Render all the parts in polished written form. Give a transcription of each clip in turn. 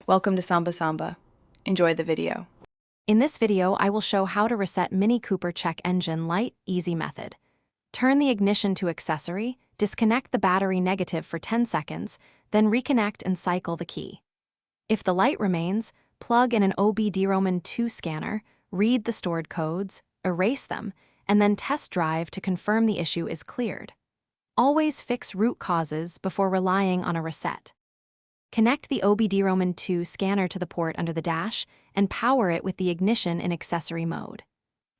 Welcome to Samba Samba. Enjoy the video. In this video, I will show how to reset Mini Cooper check engine light, easy method. Turn the ignition to accessory, disconnect the battery negative for 10 seconds, then reconnect and cycle the key. If the light remains, plug in an OBD-ROMAN2 scanner, read the stored codes, erase them, and then test drive to confirm the issue is cleared. Always fix root causes before relying on a reset. Connect the OBD-ROMAN2 scanner to the port under the dash and power it with the ignition in accessory mode.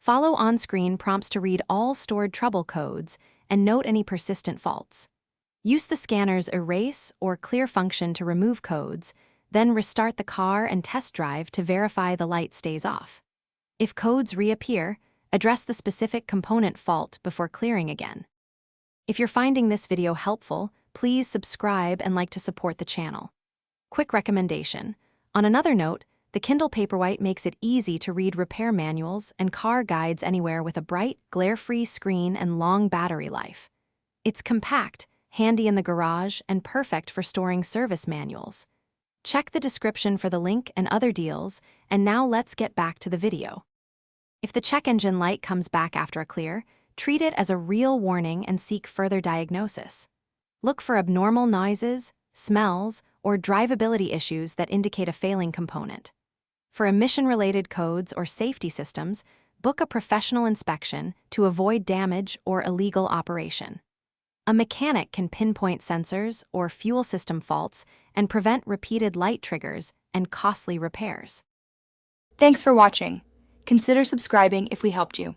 Follow on-screen prompts to read all stored trouble codes and note any persistent faults. Use the scanner's erase or clear function to remove codes, then restart the car and test drive to verify the light stays off. If codes reappear, address the specific component fault before clearing again. If you're finding this video helpful, please subscribe and like to support the channel. Quick recommendation. On another note, the Kindle Paperwhite makes it easy to read repair manuals and car guides anywhere with a bright, glare-free screen and long battery life. It's compact, handy in the garage, and perfect for storing service manuals. Check the description for the link and other deals, and now let's get back to the video. If the check engine light comes back after a clear, treat it as a real warning and seek further diagnosis. Look for abnormal noises, smells, or drivability issues that indicate a failing component. For emission-related codes or safety systems, book a professional inspection to avoid damage or illegal operation. A mechanic can pinpoint sensors or fuel system faults and prevent repeated light triggers and costly repairs. Thanks for watching. Consider subscribing if we helped you.